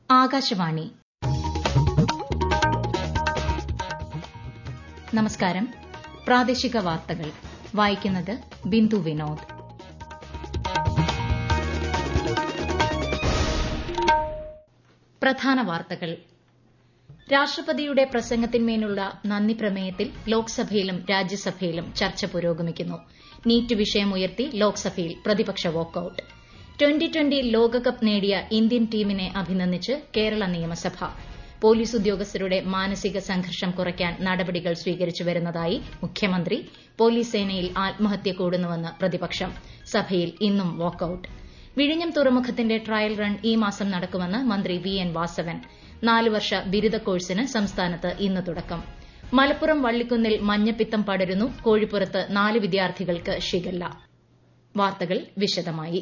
ആകാശവാണി. നമസ്കാരം. പ്രാദേശിക വാർത്തകൾ വായിക്കുന്നത് ബിന്ദു വിനോദ്. പ്രധാന വാർത്തകൾ. രാഷ്ട്രപതിയുടെ പ്രസംഗത്തിന്മേലുള്ള നന്ദി പ്രമേയത്തിൽ ലോക്സഭയിലും രാജ്യസഭയിലും ചർച്ച പുരോഗമിക്കുന്നു. നീറ്റ് വിഷയമുയർത്തി ലോക്സഭയിൽ പ്രതിപക്ഷ വാക്കൌട്ട്. 2020 ലോകകപ്പ് നേടിയ ഇന്ത്യൻ ടീമിനെ അഭിനന്ദിച്ച് കേരള നിയമസഭ. പോലീസ് ഉദ്യോഗസ്ഥരുടെ മാനസിക സംഘർഷം കുറയ്ക്കാൻ നടപടികൾ സ്വീകരിച്ചു വരുന്നതായി മുഖ്യമന്ത്രി. പോലീസ് സേനയിൽ ആത്മഹത്യ കൂടുന്നുവെന്ന് പ്രതിപക്ഷം. സഭയിൽ ഇന്നും വാക്കൌട്ട്. വിഴിഞ്ഞം തുറമുഖത്തിന്റെ ട്രയൽ റൺ ഈ മാസം നടക്കുമെന്ന് മന്ത്രി വി എൻ വാസവൻ. 4 വർഷ ബിരുദ കോഴ്സിന് സംസ്ഥാനത്ത് ഇന്ന് തുടക്കം. മലപ്പുറം വള്ളിക്കുന്നിൽ മഞ്ഞപ്പിത്തം പടരുന്നു. കോഴിപ്പുറത്ത് 4 വിദ്യാർത്ഥികൾക്ക് ഷിഗല്ല. വാർത്തകൾ വിശദമായി.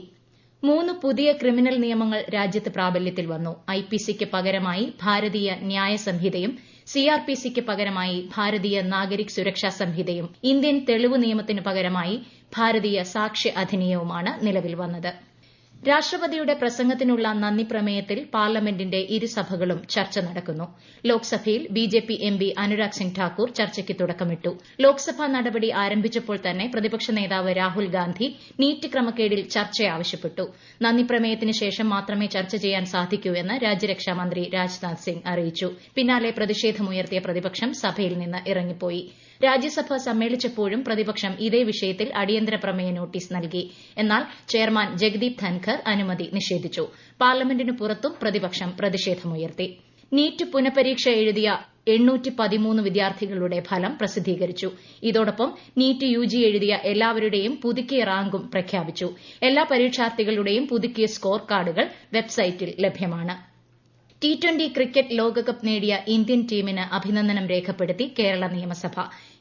3 പുതിയ ക്രിമിനൽ നിയമങ്ങൾ രാജ്യത്ത് പ്രാബല്യത്തിൽ വന്നു. IPCക്ക് പകരമായി ഭാരതീയ ന്യായ സംഹിതയും CRPCക്ക് പകരമായി ഭാരതീയ നാഗരിക് സുരക്ഷാ സംഹിതയും ഇന്ത്യൻ തെളിവ് നിയമത്തിന് പകരമായി ഭാരതീയ സാക്ഷ്യ അധിനിയമവുമാണ് നിലവിൽ വന്നത്. രാഷ്ട്രപതിയുടെ പ്രസംഗത്തിനുള്ള നന്ദി പ്രമേയത്തിൽ പാർലമെന്റിന്റെ ഇരുസഭകളും ചർച്ച നടക്കുന്നു. ലോക്സഭയിൽ BJP MP അനുരാഗ് സിംഗ് ഠാക്കൂർ ചർച്ചയ്ക്ക് തുടക്കമിട്ടു. ലോക്സഭാ നടപടി ആരംഭിച്ചപ്പോൾ തന്നെ പ്രതിപക്ഷ നേതാവ് രാഹുൽ ഗാന്ധി നീറ്റ് ക്രമക്കേടിൽ ചർച്ച ആവശ്യപ്പെട്ടു. നന്ദി പ്രമേയത്തിന് ശേഷം മാത്രമേ ചർച്ച ചെയ്യാൻ സാധിക്കൂ എന്ന് രാജ്യരക്ഷാ മന്ത്രി രാജ്നാഥ് സിംഗ് അറിയിച്ചു. പിന്നാലെ പ്രതിഷേധമുയർത്തിയ പ്രതിപക്ഷം സഭയിൽ നിന്ന് ഇറങ്ങിപ്പോയി. രാജ്യസഭ സമ്മേളിച്ചപ്പോഴും പ്രതിപക്ഷം ഇതേ വിഷയത്തിൽ അടിയന്തര പ്രമേയ നോട്ടീസ് നൽകി. എന്നാൽ ചെയർമാൻ ജഗദീപ് ധൻഖർ അനുമതി നിഷേധിച്ചു. പാർലമെന്റിന് പുറത്തും പ്രതിപക്ഷം പ്രതിഷേധമുയർത്തി. നീറ്റ് പുനഃപരീക്ഷ എഴുതിയ 813 വിദ്യാർത്ഥികളുടെ ഫലം പ്രസിദ്ധീകരിച്ചു. ഇതോടൊപ്പം നീറ്റ് UG എഴുതിയ എല്ലാവരുടെയും പുതുക്കിയ റാങ്കും പ്രഖ്യാപിച്ചു. എല്ലാ പരീക്ഷാർത്ഥികളുടെയും പുതുക്കിയ സ്കോർ കാർഡുകൾ വെബ്സൈറ്റിൽ ലഭ്യമാണ്. T20 ക്രിക്കറ്റ് ലോകകപ്പ് നേടിയ ഇന്ത്യൻ ടീമിന് അഭിനന്ദനം രേഖപ്പെടുത്തി കേരള നിയമസഭ.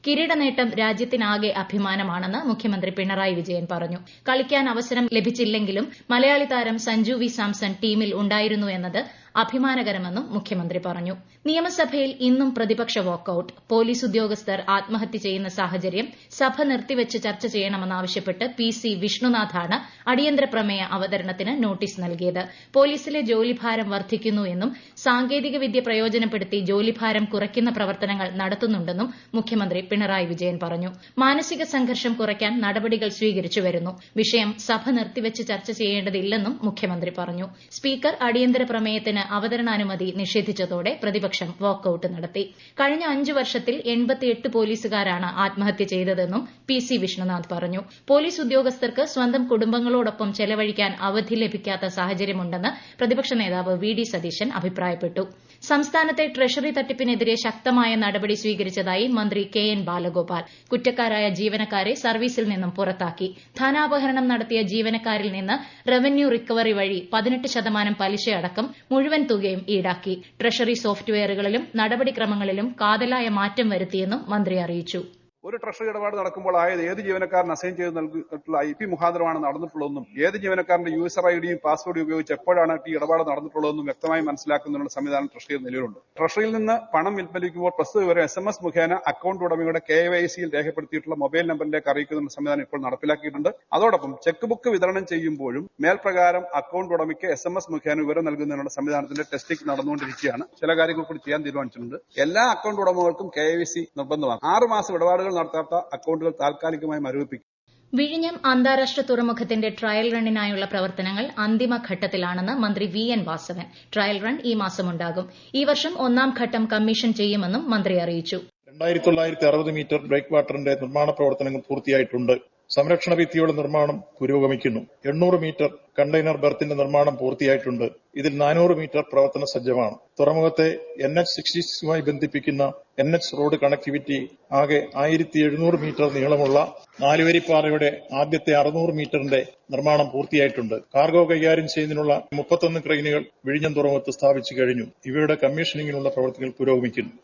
കിരീട നേട്ടം രാജ്യത്തിനാകെ അഭിമാനമാണെന്ന് മുഖ്യമന്ത്രി പിണറായി വിജയൻ പറഞ്ഞു. കളിക്കാൻ അവസരം ലഭിച്ചില്ലെങ്കിലും മലയാളി താരം സഞ്ജു വി സാംസൺ ടീമിൽ ഉണ്ടായിരുന്നു എന്നത് അഭിമാനകരമെന്നും മുഖ്യമന്ത്രി പറഞ്ഞു. നിയമസഭയിൽ ഇന്നും പ്രതിപക്ഷ വാക്കൌട്ട്. പോലീസ് ഉദ്യോഗസ്ഥർ ആത്മഹത്യ ചെയ്യുന്ന സാഹചര്യം സഭ നിർത്തിവച്ച് ചർച്ച ചെയ്യണമെന്നാവശ്യപ്പെട്ട് PC വിഷ്ണുനാഥാണ് അടിയന്തര പ്രമേയ അവതരണത്തിന് നോട്ടീസ് നൽകിയത്. പോലീസിലെ ജോലിഭാരം വർദ്ധിക്കുന്നു എന്നും സാങ്കേതികവിദ്യ പ്രയോജനപ്പെടുത്തി ജോലിഭാരം കുറയ്ക്കുന്ന പ്രവർത്തനങ്ങൾ നടത്തുന്നുണ്ടെന്നും മുഖ്യമന്ത്രി പിണറായി വിജയൻ പറഞ്ഞു. മാനസിക സംഘർഷം കുറയ്ക്കാൻ നടപടികൾ സ്വീകരിച്ചു വരുന്നു. വിഷയം സഭ നിർത്തിവച്ച് ചർച്ച ചെയ്യേണ്ടതില്ലെന്നും മുഖ്യമന്ത്രി പറഞ്ഞു. സ്പീക്കർ അടിയന്തര പ്രമേയത്തിന് അവതരണാനുമതി നിഷേധിച്ചതോടെ പ്രതിപക്ഷം വാക്കൌട്ട് നടത്തി. കഴിഞ്ഞ 5 വർഷത്തിൽ 88 പോലീസുകാരാണ് ആത്മഹത്യ ചെയ്തതെന്നും PC വിഷ്ണുനാഥ് പറഞ്ഞു. പോലീസ് ഉദ്യോഗസ്ഥർക്ക് സ്വന്തം കുടുംബങ്ങളോടൊപ്പം ചെലവഴിക്കാൻ അവധി ലഭിക്കാത്ത സാഹചര്യമുണ്ടെന്ന് പ്രതിപക്ഷ നേതാവ് VD സതീശൻ അഭിപ്രായപ്പെട്ടു. സംസ്ഥാനത്തെ ട്രഷറി തട്ടിപ്പിനെതിരെ ശക്തമായ നടപടി സ്വീകരിച്ചതായി മന്ത്രി KN ബാലഗോപാൽ. കുറ്റക്കാരായ ജീവനക്കാരെ സർവീസിൽ നിന്നും പുറത്താക്കി. ധനാപഹരണം നടത്തിയ ജീവനക്കാരിൽ നിന്ന് റവന്യൂ റിക്കവറി വഴി 18% പലിശയടക്കം മുഴുവൻ തുകയും ഈടാക്കി. ട്രഷറി സോഫ്റ്റ്വെയറുകളിലും നടപടിക്രമങ്ങളിലും കാതലായ മാറ്റം വരുത്തിയെന്നും മന്ത്രി അറിയിച്ചു. ഒരു ട്രഷറി ഇടപാട് നടക്കുമ്പോൾ ഏത് ജീവനക്കാരന് അസൈൻ ചെയ്ത് നൽകിയിട്ടുള്ള IP മുഖാന്തരമാണ് നടന്നിട്ടുള്ളതെന്നും ഏത് ജീവനക്കാരന്റെ യൂസർ IDയും പാസ്വേഡും ഉപയോഗിച്ച് എപ്പോഴാണ് ഈ ഇടപാട് നടന്നിട്ടുള്ളതെന്നും വ്യക്തമായി മനസ്സിലാക്കുന്നതിനുള്ള സംവിധാനം ട്രഷറിയിൽ നിലവിലുണ്ട്. ട്രഷറിയിൽ നിന്ന് പണം പിൻവലിക്കുമ്പോൾ പ്രസ്തുത വിവരം SMS മുഖേന അക്കൌണ്ട് ഉടമയുടെ KYCയിൽ രേഖപ്പെടുത്തിയിട്ടുള്ള മൊബൈൽ നമ്പറിലേക്ക് അറിയിക്കുന്ന സംവിധാനം ഇപ്പോൾ നടപ്പിലാക്കിയിട്ടുണ്ട്. അതോടൊപ്പം ചെക്ക് ബുക്ക് വിതരണം ചെയ്യുമ്പോഴും മേൽപ്രകാരം അക്കൌണ്ട് ഉടമയ്ക്ക് SMS മുഖേന വിവരം നൽകുന്നതിനുള്ള സംവിധാനത്തിന്റെ ടെസ്റ്റിംഗ് നടന്നുകൊണ്ടിരിക്കുകയാണ്. ചില കാര്യങ്ങൾ കൂടി ചെയ്യാൻ തീരുമാനിച്ചിട്ടുണ്ട്. എല്ലാ അക്കൌണ്ട് ഉടമകൾക്കും KYC നിർബന്ധമാണ്. 6 മാസം ഇടപാടുകൾ നടത്താത്ത അക്കൌണ്ടുകൾ താൽക്കാലികമായി മരവിപ്പിക്കും. വിഴിഞ്ഞം അന്താരാഷ്ട്ര തുറമുഖത്തിന്റെ ട്രയൽ റണ്ണിനായുള്ള പ്രവർത്തനങ്ങൾ അന്തിമഘട്ടത്തിലാണെന്ന് മന്ത്രി V N Vasavan. Trial run ഈ മാസമുണ്ടാകും. ഈ വർഷം 1ാം ഘട്ടം കമ്മീഷൻ ചെയ്യുമെന്നും മന്ത്രി അറിയിച്ചു. 2960 മീറ്റർ ബ്രേക്ക് വാട്ടറിന്റെ നിർമ്മാണ പ്രവർത്തനങ്ങൾ പൂർത്തിയായിട്ടുണ്ട്. സംരക്ഷണ ഭിത്തിയുടെ നിർമ്മാണം പുരോഗമിക്കുന്നു. 800 മീറ്റർ കണ്ടെയ്നർ ബെർത്തിന്റെ നിർമ്മാണം പൂർത്തിയായിട്ടുണ്ട്. ഇതിൽ 400 മീറ്റർ പ്രവർത്തന സജ്ജമാണ്. തുറമുഖത്തെ NH66മായി ബന്ധിപ്പിക്കുന്ന NH റോഡ് കണക്ടിവിറ്റി ആകെ 1700 മീറ്റർ നീളമുള്ള 4-വരിപ്പാതയുടെ ആദ്യത്തെ 600 മീറ്ററിന്റെ നിർമ്മാണം പൂർത്തിയായിട്ടുണ്ട്. കാർഗോ കൈകാര്യം ചെയ്യുന്നതിനുള്ള 31 ക്രെയിനുകൾ വിഴിഞ്ഞം തുറമുഖത്ത് സ്ഥാപിച്ചു കഴിഞ്ഞു. ഇവയുടെ കമ്മീഷനിങ്ങിനുള്ള പ്രവർത്തികൾ പുരോഗമിക്കുന്നു.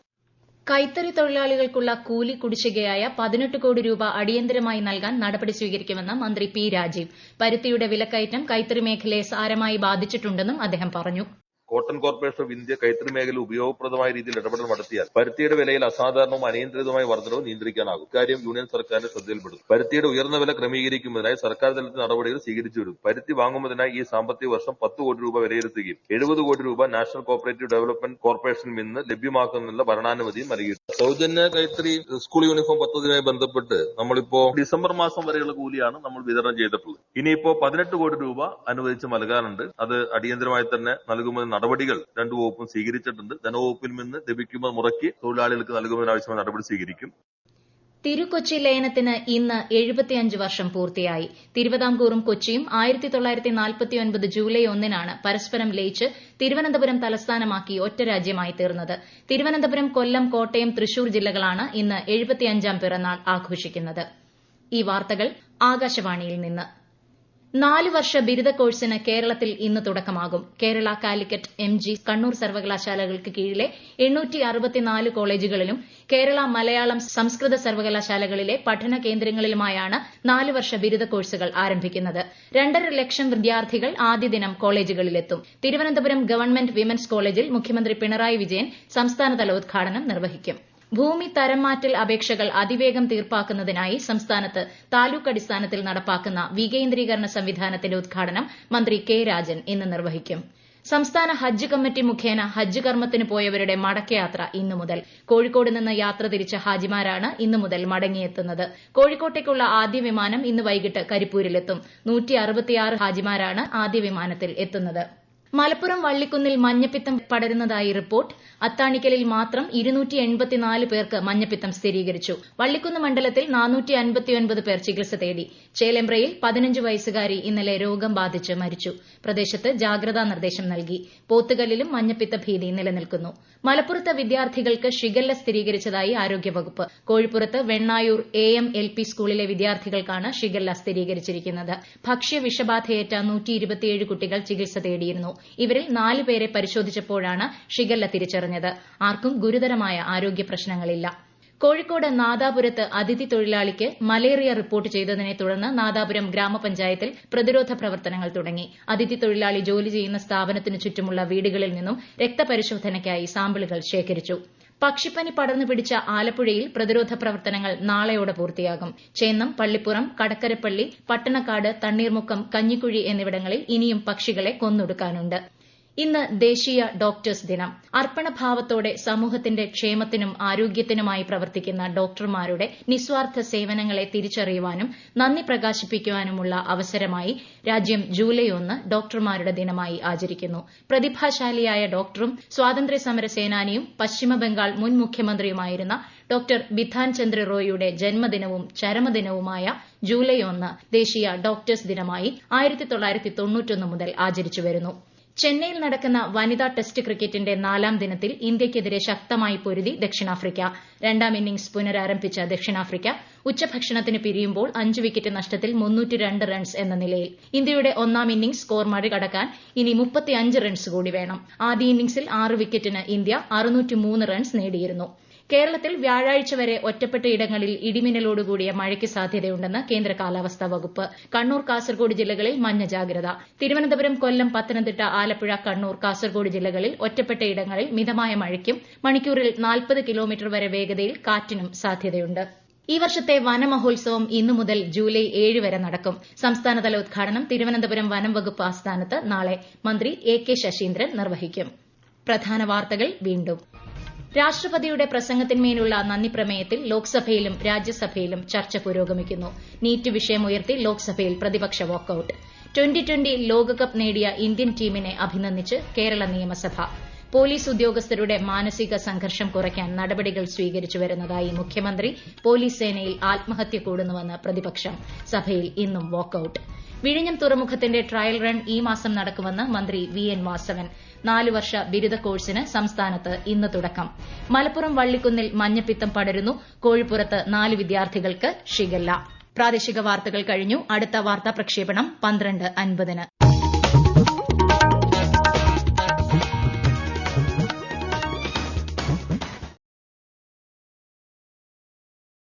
കൈത്തറി തൊഴിലാളികൾക്കുള്ള കൂലി കുടിശ്ശികയായ 18 കോടി രൂപ അടിയന്തരമായി നൽകാൻ നടപടി സ്വീകരിക്കുമെന്ന് മന്ത്രി P. രാജീവ്. പരുത്തിയുടെ വിലക്കയറ്റം കൈത്തറി മേഖലയെ സാരമായി ബാധിച്ചിട്ടുണ്ടെന്നും അദ്ദേഹം പറഞ്ഞു. കോട്ടൺ കോർപ്പറേഷൻ ഓഫ് ഇന്ത്യ കൈത്തറി മേഖല ഉപയോഗപ്രദമായ രീതിയിൽ ഇടപെടൽ നടത്തിയാൽ പരുത്തിയുടെ വിലയിൽ അസാധാരണവും അനിയന്ത്രിതമായ വർധനവും നിയന്ത്രിക്കാനാകും. ഇക്കാര്യം യൂണിയൻ സർക്കാരിന്റെ ശ്രദ്ധയിൽപ്പെടും. പരുത്തിയുടെ ഉയർന്ന വില ക്രമീകരിക്കുന്നതിനായി സർക്കാർ തലത്തിൽ നടപടികൾ സ്വീകരിച്ചു വരും. പരുത്തി വാങ്ങുന്നതിനായി ഈ സാമ്പത്തിക വർഷം 10 കോടി രൂപ വിലയിരുത്തുകയും 70 കോടി രൂപ നാഷണൽ കോഓപ്പറേറ്റീവ് ഡെവലപ്മെന്റ് കോർപ്പറേഷനിൽ നിന്ന് ലഭ്യമാക്കുന്നതിനുള്ള ഭരണാനുമതിയും നൽകിയിട്ടുണ്ട്. സൗജന്യ കൈത്തറി സ്കൂൾ യൂണിഫോം പദ്ധതിയുമായി ബന്ധപ്പെട്ട് നമ്മളിപ്പോ ഡിസംബർ മാസം വരെയുള്ള കൂലിയാണ് നമ്മൾ വിതരണം ചെയ്തിട്ടുള്ളത്. ഇനിയിപ്പോ 18 കോടി രൂപ അനുവദിച്ച് നൽകാനുണ്ട്. അത് അടിയന്തരമായി തന്നെ നൽകുമെന്ന നടപടികൾ രണ്ടു വകുപ്പും സ്വീകരിച്ചിട്ടുണ്ട്. ധനവകുപ്പിൽ നിന്ന് ലഭിക്കുന്ന മുറയ്ക്ക് തൊഴിലാളികൾക്ക് നൽകുന്നതിനാവശ്യമായ നടപടി സ്വീകരിക്കും. തിരുക്കൊച്ചി ലയനത്തിന് ഇന്ന് 75 വർഷം പൂർത്തിയായി. തിരുവിതാംകൂറും കൊച്ചിയും 1949 ജൂലൈ 1-നാണ് പരസ്പരം ലയിച്ച് തിരുവനന്തപുരം തലസ്ഥാനമാക്കി ഒറ്റ രാജ്യമായി തീർന്നത്. തിരുവനന്തപുരം, കൊല്ലം, കോട്ടയം, തൃശൂർ ജില്ലകളാണ് ഇന്ന് 75ാം പിറന്നാൾ ആഘോഷിക്കുന്നത്. ഈ വാർത്തകൾ ആകാശവാണിയിൽ നിന്ന്. 4 വർഷ ബിരുദ കോഴ്സിന് കേരളത്തിൽ ഇന്ന് തുടക്കമാകും. കേരള, കാലിക്കറ്റ്, MG, കണ്ണൂർ സർവകലാശാലകൾക്ക് കീഴിലെ 864 കോളേജുകളിലും കേരള മലയാളം സംസ്കൃത സർവകലാശാലകളിലെ പഠന കേന്ദ്രങ്ങളിലുമായാണ് 4 വർഷ ബിരുദ കോഴ്സുകൾ ആരംഭിക്കുന്നത്. 2.5 ലക്ഷം വിദ്യാർത്ഥികൾ ആദ്യ ദിനം കോളേജുകളിലെത്തും. തിരുവനന്തപുരം ഗവൺമെന്റ് വിമൻസ് കോളേജിൽ മുഖ്യമന്ത്രി പിണറായി വിജയൻ സംസ്ഥാനതല ഉദ്ഘാടനം നിർവഹിക്കും. ഭൂമി തരം മാറ്റൽ അപേക്ഷകൾ അതിവേഗം തീർപ്പാക്കുന്നതിനായി സംസ്ഥാനത്ത് താലൂക്ക് അടിസ്ഥാനത്തിൽ നടപ്പാക്കുന്ന വികേന്ദ്രീകരണ സംവിധാനത്തിന്റെ ഉദ്ഘാടനം മന്ത്രി കെ രാജൻ ഇന്ന് നിർവഹിക്കും. സംസ്ഥാന ഹജ്ജ് കമ്മിറ്റി മുഖേന ഹജ്ജ് കർമ്മത്തിന് പോയവരുടെ മടക്കയാത്ര ഇന്നു മുതൽ. കോഴിക്കോട് നിന്ന് യാത്ര തിരിച്ച ഹാജിമാരാണ് ഇന്നു മുതൽ മടങ്ങിയെത്തുന്നത്. കോഴിക്കോട്ടേക്കുള്ള ആദ്യ വിമാനം ഇന്ന് വൈകിട്ട് കരിപ്പൂരിലെത്തും. 166 ഹാജിമാരാണ് ആദ്യ വിമാനത്തിൽ എത്തുന്നത്. മലപ്പുറം വള്ളിക്കുന്നിൽ മഞ്ഞപ്പിത്തം പടരുന്നതായി റിപ്പോർട്ട്. അത്താണിക്കലിൽ മാത്രം 284 പേർക്ക് മഞ്ഞപ്പിത്തം സ്ഥിരീകരിച്ചു. വള്ളിക്കുന്ന് മണ്ഡലത്തിൽ 459 പേർ ചികിത്സ തേടി. ചേലേമ്പ്രയിൽ 15 വയസ്സുകാരി ഇന്നലെ രോഗം ബാധിച്ച് മരിച്ചു. പ്രദേശത്ത് ജാഗ്രതാ നിർദ്ദേശം നൽകി. പോത്തുകല്ലിലും മഞ്ഞപ്പിത്ത ഭീതി നിലനിൽക്കുന്നു. മലപ്പുറത്ത് വിദ്യാർത്ഥികൾക്ക് ഷിഗല്ല സ്ഥിരീകരിച്ചതായി ആരോഗ്യവകുപ്പ്. കോഴിപ്പുറത്ത് വെണ്ണായൂർ AM-LP സ്കൂളിലെ വിദ്യാർത്ഥികൾക്കാണ് ഷിഗല്ല സ്ഥിരീകരിച്ചിരിക്കുന്നത്. ഭക്ഷ്യ വിഷബാധയേറ്റ 127 കുട്ടികൾ ചികിത്സ തേടിയിരുന്നു. ഇവരിൽ 4 പേരെ പരിശോധിച്ചപ്പോഴാണ് ഷിഗല്ല തിരിച്ചറിഞ്ഞത്. ആർക്കും ഗുരുതരമായ ആരോഗ്യ പ്രശ്നങ്ങളില്ല. കോഴിക്കോട് നാദാപുരത്ത് അതിഥി തൊഴിലാളിക്ക് മലേറിയ റിപ്പോർട്ട് ചെയ്തതിനെ തുടർന്ന് നാദാപുരം ഗ്രാമപഞ്ചായത്തിൽ പ്രതിരോധ പ്രവർത്തനങ്ങൾ തുടങ്ങി. അതിഥി തൊഴിലാളി ജോലി ചെയ്യുന്ന സ്ഥാപനത്തിനു ചുറ്റുമുള്ള വീടുകളിൽ നിന്നും രക്തപരിശോധനയ്ക്കായി സാമ്പിളുകൾ ശേഖരിച്ചു. പക്ഷിപ്പനി പടർന്നു പിടിച്ച ആലപ്പുഴയിൽ പ്രതിരോധ പ്രവർത്തനങ്ങൾ നാളെയോടെ പൂർത്തിയാകും. ചേന്നം, പള്ളിപ്പുറം, കടക്കരപ്പള്ളി, പട്ടണക്കാട്, തണ്ണീർമുക്കം, കഞ്ഞിക്കുഴി എന്നിവിടങ്ങളിൽ ഇനിയും പക്ഷികളെ കൊന്നൊടുക്കാനുണ്ട്. ഇന്ന് ദേശീയ ഡോക്ടേഴ്സ് ദിനം. അർപ്പണഭാവത്തോടെ സമൂഹത്തിന്റെ ക്ഷേമത്തിനും ആരോഗ്യത്തിനുമായി പ്രവർത്തിക്കുന്ന ഡോക്ടർമാരുടെ നിസ്വാർത്ഥ സേവനങ്ങളെ തിരിച്ചറിയുവാനും നന്ദി പ്രകാശിപ്പിക്കുവാനുമുള്ള അവസരമായി രാജ്യം ജൂലൈ 1 ഡോക്ടർമാരുടെ ദിനമായി ആചരിക്കുന്നു. പ്രതിഭാശാലിയായ ഡോക്ടറും സ്വാതന്ത്ര്യസമര സേനാനിയും പശ്ചിമബംഗാൾ മുൻ മുഖ്യമന്ത്രിയുമായിരുന്ന ഡോക്ടർ ബിധാൻ ചന്ദ്ര റോയിയുടെ ജന്മദിനവും ചരമദിനവുമായ ജൂലൈ 1 ദേശീയ ഡോക്ടേഴ്സ് ദിനമായി 1991 മുതൽ ആചരിച്ചുവരുന്നു. ചെന്നൈയിൽ നടക്കുന്ന വനിതാ ടെസ്റ്റ് ക്രിക്കറ്റിന്റെ 4ാം ദിനത്തിൽ ഇന്ത്യയ്ക്കെതിരെ ശക്തമായി പൊരുതി ദക്ഷിണാഫ്രിക്ക. 2ാം ഇന്നിംഗ്സ് പുനരാരംഭിച്ച ദക്ഷിണാഫ്രിക്ക ഉച്ചഭക്ഷണത്തിന് പിരിയുമ്പോൾ 5 വിക്കറ്റ് നഷ്ടത്തിൽ 302 റൺസ് എന്ന നിലയിൽ. ഇന്ത്യയുടെ 1ാം ഇന്നിംഗ്സ് സ്കോർ മറികടക്കാൻ ഇനി 35 റൺസ് കൂടി വേണം. ആദ്യ ഇന്നിംഗ്സിൽ 6 വിക്കറ്റിന് ഇന്ത്യ 603 റൺസ് നേടിയിരുന്നു. കേരളത്തിൽ വ്യാഴാഴ്ച വരെ ഒറ്റപ്പെട്ട ഇടങ്ങളിൽ ഇടിമിന്നലോടുകൂടിയ മഴയ്ക്ക് സാധ്യതയുണ്ടെന്ന് കേന്ദ്ര കാലാവസ്ഥാ വകുപ്പ്. കണ്ണൂർ, കാസർഗോഡ് ജില്ലകളിൽ മഞ്ഞ ജാഗ്രത. തിരുവനന്തപുരം, കൊല്ലം, പത്തനംതിട്ട, ആലപ്പുഴ, കണ്ണൂർ, കാസർഗോഡ് ജില്ലകളിൽ ഒറ്റപ്പെട്ട ഇടങ്ങളിൽ മിതമായ മഴയ്ക്കും മണിക്കൂറിൽ 40 കിലോമീറ്റർ വരെ വേഗതയിൽ കാറ്റിനും സാധ്യതയുണ്ട്. ഈ വർഷത്തെ വനമഹോത്സവം ഇന്നു മുതൽ ജൂലൈ 7 വരെ നടക്കും. സംസ്ഥാനതല ഉദ്ഘാടനം തിരുവനന്തപുരം വനം വകുപ്പ് ആസ്ഥാനത്ത് നാളെ മന്ത്രി AK ശശീന്ദ്രൻ നിർവഹിക്കും. പ്രധാന വാർത്തകൾ വീണ്ടും. രാഷ്ട്രപതിയുടെ പ്രസംഗത്തിന്മേലുള്ള നന്ദിപ്രമേയത്തിൽ ലോക്സഭയിലും രാജ്യസഭയിലും ചർച്ച പുരോഗമിക്കുന്നു. നീറ്റ് വിഷയമുയർത്തി ലോക്സഭയിൽ പ്രതിപക്ഷ വാക്കൌട്ട്. 2020 ലോകകപ്പ് നേടിയ ഇന്ത്യൻ ടീമിനെ അഭിനന്ദിച്ച് കേരള നിയമസഭ. പോലീസ് ഉദ്യോഗസ്ഥരുടെ മാനസിക സംഘർഷം കുറയ്ക്കാൻ നടപടികൾ സ്വീകരിച്ചുവരുന്നതായി മുഖ്യമന്ത്രി. പോലീസ് സേനയിൽ ആത്മഹത്യ കൂടുന്നുവെന്ന് പ്രതിപക്ഷം. സഭയിൽ ഇന്നും വാക്കൌട്ട്. വിഴിഞ്ഞം തുറമുഖത്തിന്റെ ട്രയൽ റൺ ഈ മാസം നടക്കുമെന്ന് മന്ത്രി VN വാസവൻ. 4 വർഷ ബിരുദ കോഴ്സിന് സംസ്ഥാനത്ത് ഇന്ന് തുടക്കം. മലപ്പുറം വള്ളിക്കുന്നിൽ മഞ്ഞപ്പിത്തം പടരുന്നു. കോഴിപ്പുറത്ത് 4 വിദ്യാർത്ഥികൾക്ക് ഷിഗല്ല. പ്രാദേശിക വാർത്തകൾ കഴിഞ്ഞു. അടുത്ത വാർത്താ പ്രക്ഷേപണം 12:50-ന്.